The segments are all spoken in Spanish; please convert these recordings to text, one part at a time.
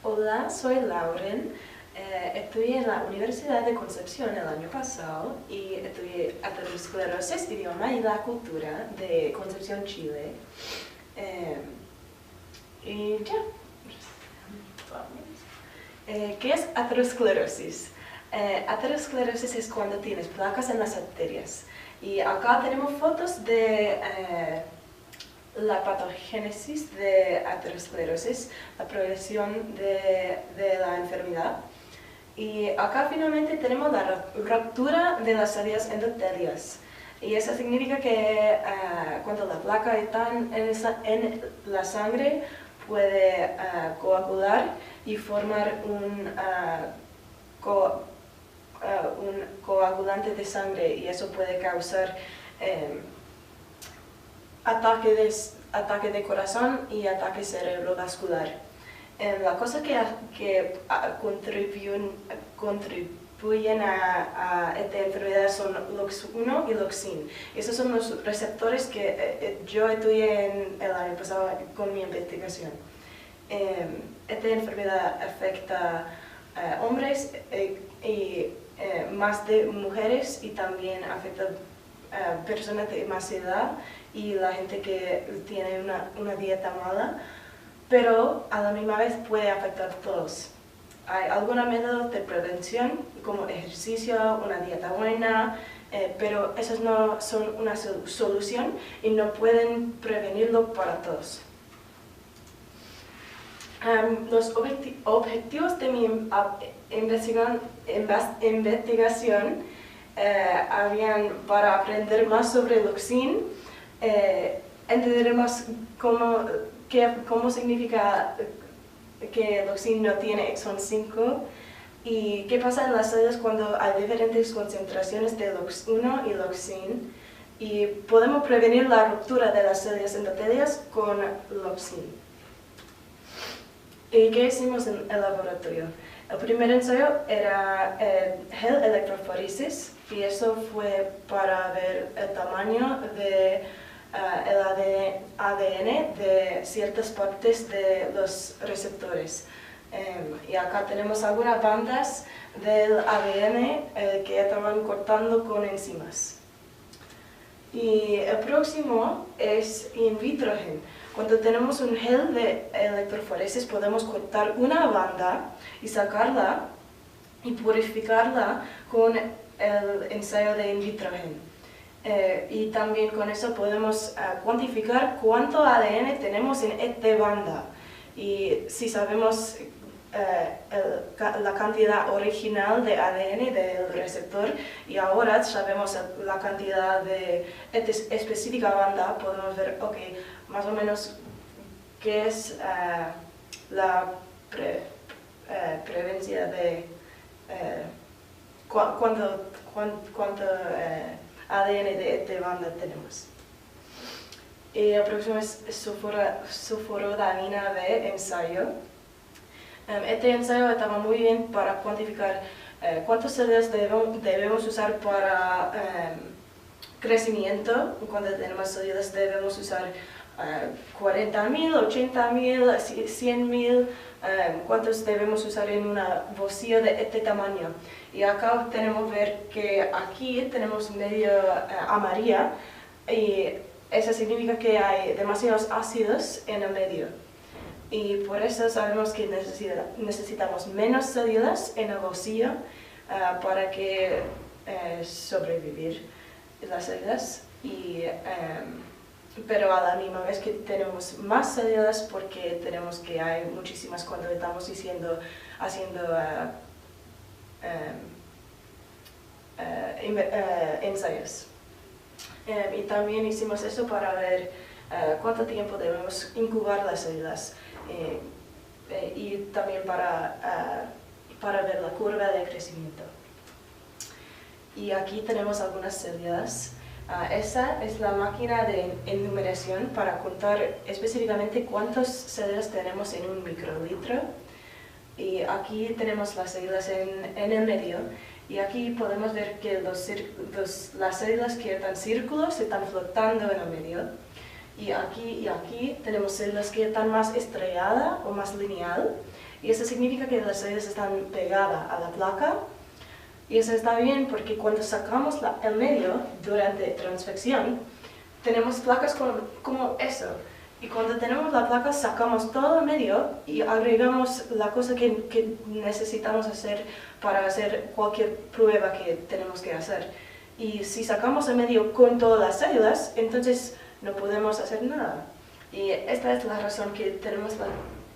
Hola, soy Lauren. Estudié en la Universidad de Concepción el año pasado y estudié aterosclerosis, idioma y la cultura de Concepción, Chile. Y ya. ¿Qué es aterosclerosis? Aterosclerosis es cuando tienes placas en las arterias. Y acá tenemos fotos de la patogénesis de aterosclerosis, la progresión de la enfermedad. Y acá finalmente tenemos la ruptura de las células endotelias. Y eso significa que cuando la placa está en la sangre puede coagular y formar un coagulante de sangre, y eso puede causar ataque de corazón y ataque cerebrovascular. La cosa que contribuyen a esta enfermedad son LOX1 y LOXin. Esos son los receptores que yo estudié el año pasado con mi investigación. Esta enfermedad afecta a hombres y más de mujeres, y también afecta a personas de más edad y la gente que tiene una dieta mala, pero a la misma vez puede afectar a todos. Hay algunos métodos de prevención como ejercicio, una dieta buena, pero esos no son una solución y no pueden prevenirlo para todos. Los objetivos de mi investigación habían para aprender más sobre LOXin, entender más cómo significa que LOXin no tiene exón 5 y qué pasa en las células cuando hay diferentes concentraciones de LOX1 y LOXin, y podemos prevenir la ruptura de las células endotelias con LOXin. ¿Y qué hicimos en el laboratorio? El primer ensayo era gel electroforesis, y eso fue para ver el tamaño de el ADN de ciertas partes de los receptores. Y acá tenemos algunas bandas del ADN que estaban cortando con enzimas. Y el próximo es in vitro gen. Cuando tenemos un gel de electroforesis podemos cortar una banda y sacarla y purificarla con el ensayo de in vitro gen. Y también con eso podemos cuantificar cuánto ADN tenemos en esta banda. Y si sabemos la cantidad original de ADN del receptor y ahora sabemos la cantidad de esta específica banda, podemos ver, ok, más o menos qué es la prevencia de cuánto ADN de esta banda tenemos. Y el próximo es sulforodamina B ensayo. Este ensayo estaba muy bien para cuantificar cuántas células debemos usar para crecimiento. Cuando tenemos células debemos usar 40.000, 80.000, 100.000, cuántos debemos usar en una bolsilla de este tamaño. Y acá tenemos ver que aquí tenemos medio amarilla, y eso significa que hay demasiados ácidos en el medio. Y por eso sabemos que necesitamos menos células en el bolsillo para que sobrevivir las células. Pero a la misma vez que tenemos más células porque tenemos que hay muchísimas cuando estamos haciendo ensayos. Y también hicimos eso para ver cuánto tiempo debemos incubar las células, y también para ver la curva de crecimiento. Y aquí tenemos algunas células. Esa es la máquina de enumeración para contar específicamente cuántas células tenemos en un microlitro. Y aquí tenemos las células en el medio. Y aquí podemos ver que las células que están círculos están flotando en el medio. Y aquí tenemos células que están más estrelladas o más lineal. Y eso significa que las células están pegadas a la placa. Y eso está bien porque cuando sacamos el medio durante transfección, tenemos placas como eso. Y cuando tenemos la placa, sacamos todo el medio y agregamos la cosa que necesitamos hacer para hacer cualquier prueba que tenemos que hacer. Y si sacamos el medio con todas las células, entonces no podemos hacer nada. Y esta es la razón que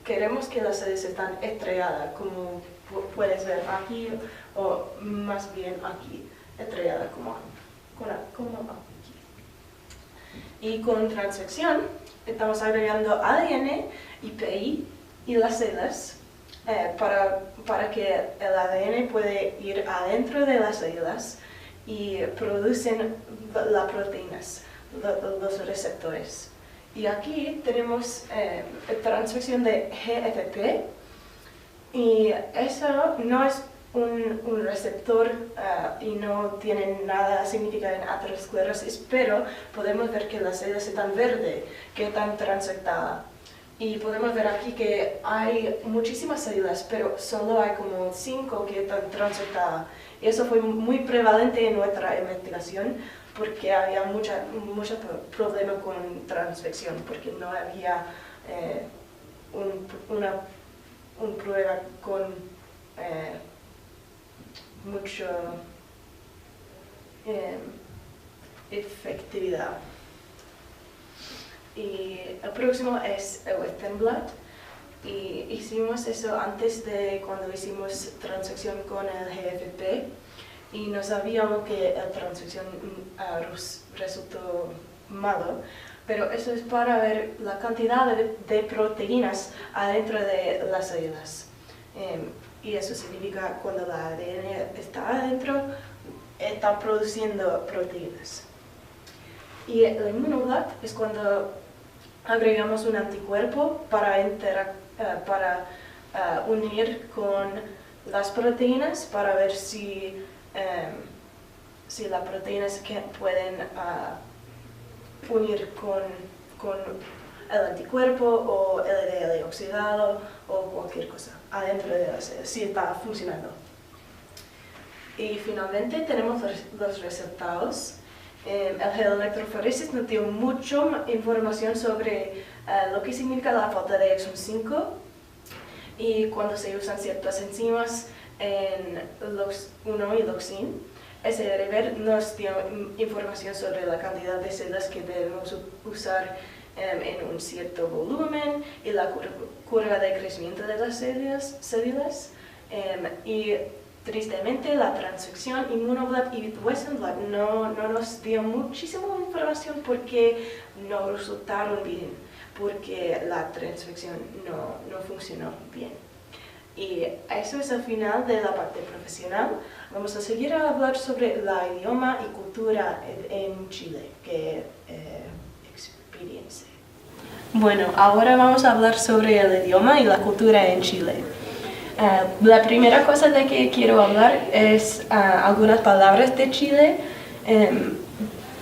queremos que las células estén estrelladas, como puedes ver aquí, o más bien aquí, estrelladas como aquí. Y con transfección estamos agregando ADN y PI y las células para que el ADN puede ir adentro de las células y producen las proteínas, los receptores. Y aquí tenemos transfección de GFP y eso no es un receptor y no tiene nada significado en aterosclerosis, pero podemos ver que las células están verdes, que están transfectadas. Y podemos ver aquí que hay muchísimas células, pero solo hay como 5 que están transfectadas. Y eso fue muy prevalente en nuestra investigación porque había mucho problema con transfección, porque no había una prueba con mucha efectividad. Y el próximo es el Western blot. Y hicimos eso antes de cuando hicimos transfección con el GFP y no sabíamos que la transfección resultó malo, pero eso es para ver la cantidad de proteínas adentro de las células. Y eso significa cuando el ADN está adentro, está produciendo proteínas. Y el inmunoblot es cuando agregamos un anticuerpo para unir con las proteínas para ver si las proteínas que pueden unir con el anticuerpo o LDL oxidado o cualquier cosa adentro de la célula, si está funcionando. Y finalmente tenemos los resultados. El gel electroforesis nos dio mucha información sobre lo que significa la falta de exon 5 y cuando se usan ciertas enzimas en LOX1 y LOXin. SRBR nos dio información sobre la cantidad de células que debemos usar en un cierto volumen y la curva de crecimiento de las células. Y tristemente la transfección, inmunoblot y Western blot no nos dio muchísima información porque no resultaron bien, porque la transfección no funcionó bien. Y eso es el final de la parte profesional. Vamos a seguir a hablar sobre el idioma y cultura en Chile, que experiencia. Bueno, ahora vamos a hablar sobre el idioma y la cultura en Chile. La primera cosa de que quiero hablar es algunas palabras de Chile,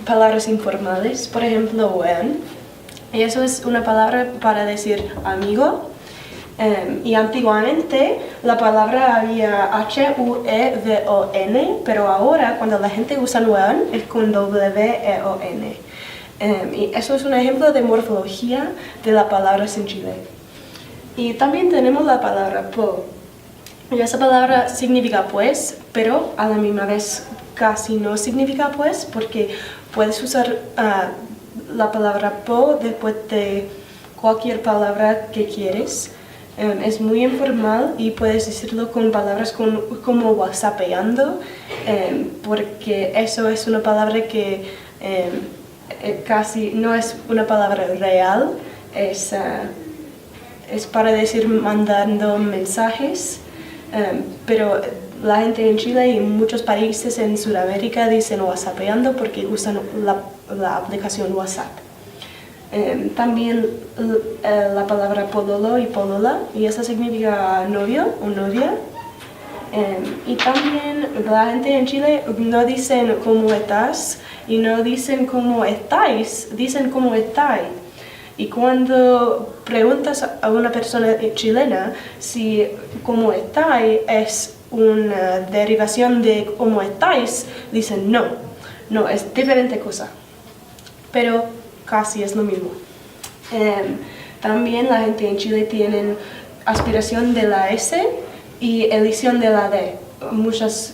palabras informales, por ejemplo, weón. Y eso es una palabra para decir amigo. Y antiguamente la palabra había H-U-E-V-O-N, pero ahora cuando la gente usa weón es con W-E-O-N. Y eso es un ejemplo de morfología de las palabras en Chile. Y también tenemos la palabra po. Y esa palabra significa pues, pero a la misma vez casi no significa pues, porque puedes usar la palabra po después de cualquier palabra que quieres. Es muy informal y puedes decirlo con palabras como whatsappeando, porque eso es una palabra que casi no es una palabra real, es para decir mandando mensajes, pero la gente en Chile y en muchos países en Sudamérica dicen whatsappeando porque usan la aplicación WhatsApp. También la palabra pololo y polola, y eso significa novio o novia. Y también la gente en Chile no dicen cómo estás y no dicen cómo estáis, dicen cómo estáis. Y cuando preguntas a una persona chilena si cómo está es una derivación de cómo estáis, dicen no, es diferente cosa, pero casi es lo mismo. También la gente en Chile tiene aspiración de la S y elisión de la D, muchos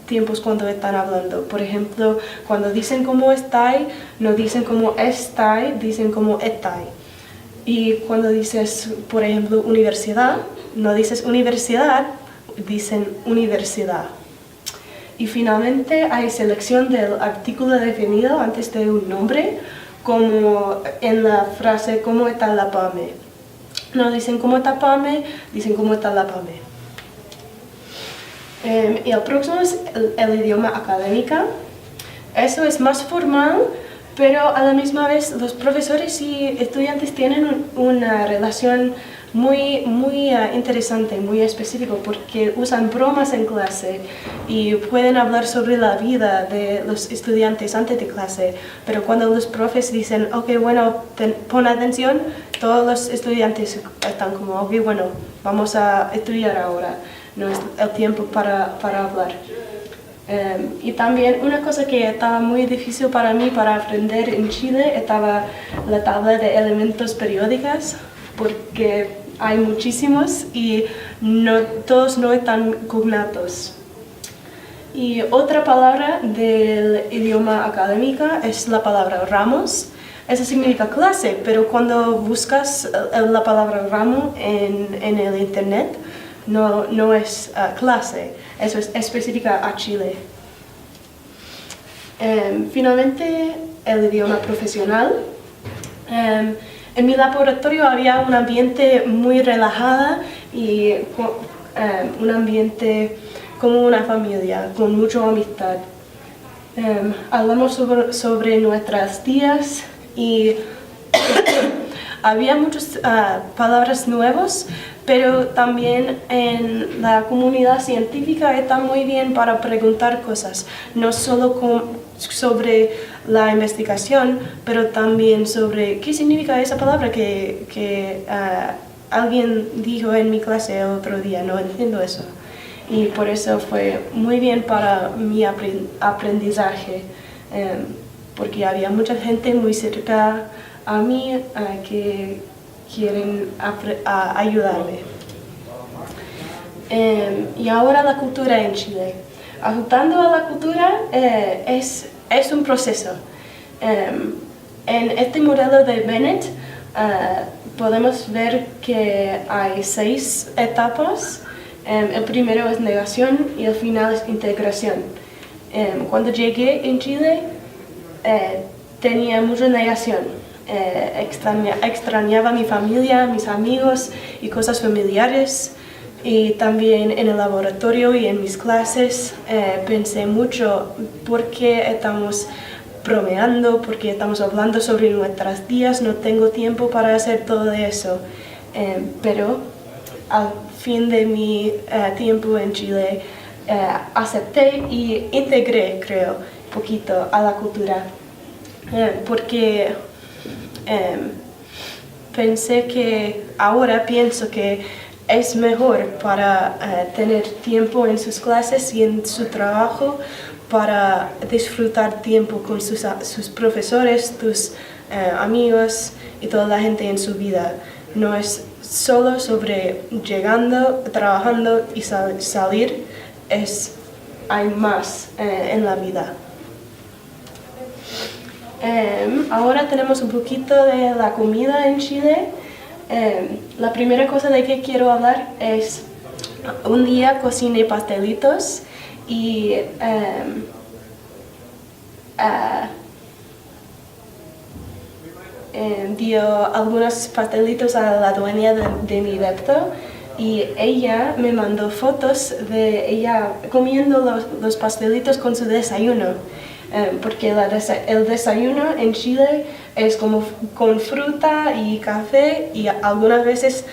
tiempos cuando están hablando. Por ejemplo, cuando dicen cómo estáis, no dicen cómo estáis, dicen cómo estáis. Y cuando dices, por ejemplo, universidad, no dices universidad, dicen universidad. Y finalmente hay selección del artículo definido antes de un nombre, como en la frase ¿cómo está la PAME? No dicen ¿cómo está PAME? Dicen ¿cómo está la PAME? Y el próximo es el idioma académico. Eso es más formal, pero a la misma vez los profesores y estudiantes tienen una relación muy interesante, muy específica, porque usan bromas en clase y pueden hablar sobre la vida de los estudiantes antes de clase, pero cuando los profes dicen, ok, bueno, pon atención, todos los estudiantes están como, ok, bueno, vamos a estudiar ahora, no es el tiempo para hablar. Y también una cosa que estaba muy difícil para mí para aprender en Chile estaba la tabla de elementos periódicos, porque hay muchísimos y todos no están cognatos. Y otra palabra del idioma académico es la palabra ramos. Eso significa clase, pero cuando buscas la palabra ramo en el internet, no es clase, eso es específica a Chile. Finalmente, el idioma profesional. En mi laboratorio había un ambiente muy relajado y un ambiente como una familia, con mucha amistad. Hablamos sobre nuestras días y había muchas palabras nuevas, pero también en la comunidad científica está muy bien para preguntar cosas, no solo sobre la investigación, pero también sobre qué significa esa palabra que alguien dijo en mi clase el otro día, no entiendo eso. Y por eso fue muy bien para mi aprendizaje, porque había mucha gente muy cerca a mí que quieren ayudarme. Y ahora la cultura en Chile. Ajustando a la cultura es un proceso. En este modelo de Bennett podemos ver que hay 6 etapas. El primero es negación y el final es integración. Cuando llegué en Chile tenía mucha negación. Extrañaba a mi familia, mis amigos y cosas familiares, y también en el laboratorio y en mis clases pensé mucho por qué estamos bromeando, por qué estamos hablando sobre nuestros días, no tengo tiempo para hacer todo eso, pero al fin de mi tiempo en Chile acepté y integré, creo, un poquito a la cultura, porque pienso que es mejor para tener tiempo en sus clases y en su trabajo para disfrutar tiempo con sus profesores, tus amigos y toda la gente en su vida. No es solo sobre llegando, trabajando y salir, hay más en la vida. Ahora tenemos un poquito de la comida en Chile. La primera cosa de que quiero hablar es, un día cociné pastelitos y dio algunos pastelitos a la dueña de mi depto y ella me mandó fotos de ella comiendo los pastelitos con su desayuno. Porque el desayuno en Chile es como con fruta y café y algunas veces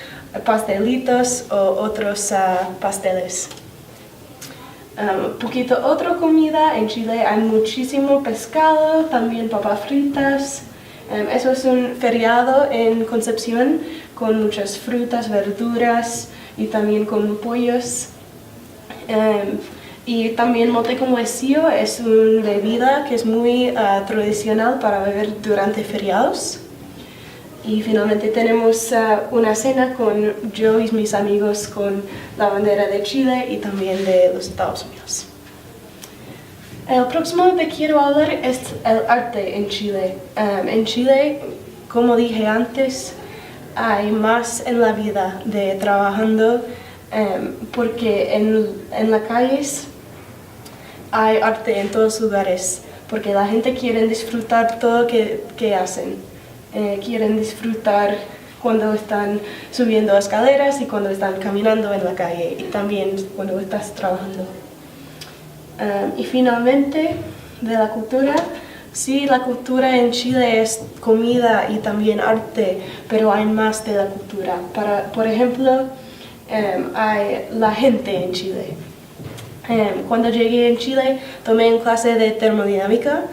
pastelitos o otros pasteles. Otra comida en Chile hay muchísimo pescado, también papas fritas Eso es un feriado en Concepción con muchas frutas, verduras y también con pollos. Y también mote con huesillo es una bebida que es muy tradicional para beber durante feriados. Y finalmente tenemos una cena con yo y mis amigos con la bandera de Chile y también de los Estados Unidos. El próximo que quiero hablar es el arte en Chile. En Chile, como dije antes, hay más en la vida de trabajando porque en las calles hay arte en todos lugares, porque la gente quiere disfrutar todo lo que hacen. Quieren disfrutar cuando están subiendo escaleras y cuando están caminando en la calle y también cuando estás trabajando. Y finalmente, de la cultura, sí, la cultura en Chile es comida y también arte, pero hay más de la cultura. Por ejemplo, hay la gente en Chile. Cuando llegué en Chile, tomé una clase de termodinámica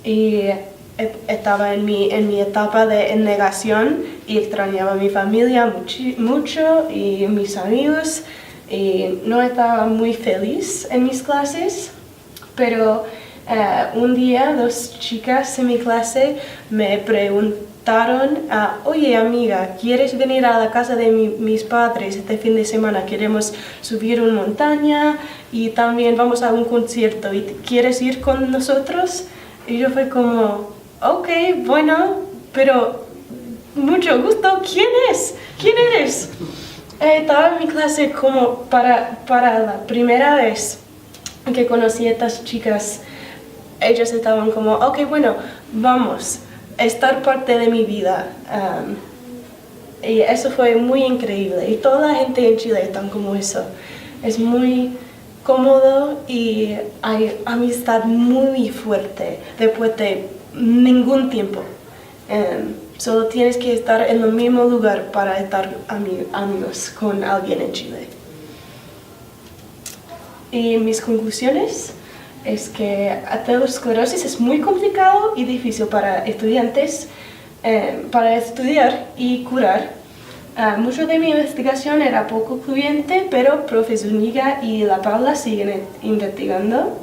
y estaba en mi etapa de negación y extrañaba a mi familia mucho y mis amigos y no estaba muy feliz en mis clases, pero un día 2 chicas en mi clase me preguntaron, oye amiga, ¿quieres venir a la casa de mis padres este fin de semana? Queremos subir una montaña y también vamos a un concierto, ¿y quieres ir con nosotros? Y yo fue como, ok, bueno, pero mucho gusto, ¿quién es? ¿Quién eres? Estaba en mi clase como para la primera vez que conocí a estas chicas. Ellas estaban como, ok, bueno, vamos, estar parte de mi vida. Y eso fue muy increíble. Y toda la gente en Chile está como eso. Es muy cómodo y hay amistad muy fuerte después de ningún tiempo. Solo tienes que estar en el mismo lugar para estar amigos con alguien en Chile. Y mis conclusiones es que aterosclerosis es muy complicado y difícil para estudiantes para estudiar y curar. Mucho de mi investigación era poco concluyente, pero Profe Zúñiga y La Paula siguen investigando.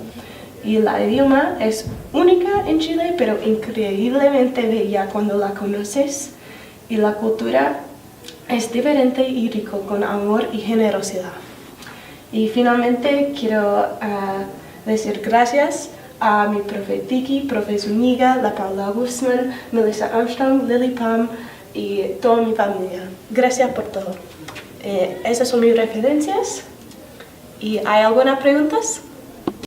Y la idioma es única en Chile, pero increíblemente bella cuando la conoces. Y la cultura es diferente y rico con amor y generosidad. Y finalmente quiero decir gracias a mi profe Tiki, Profe Zúñiga, La Paula Guzmán, Melissa Armstrong, Lily Pam y toda mi familia. Gracias por todo. Esas son mis referencias. ¿Y hay algunas preguntas?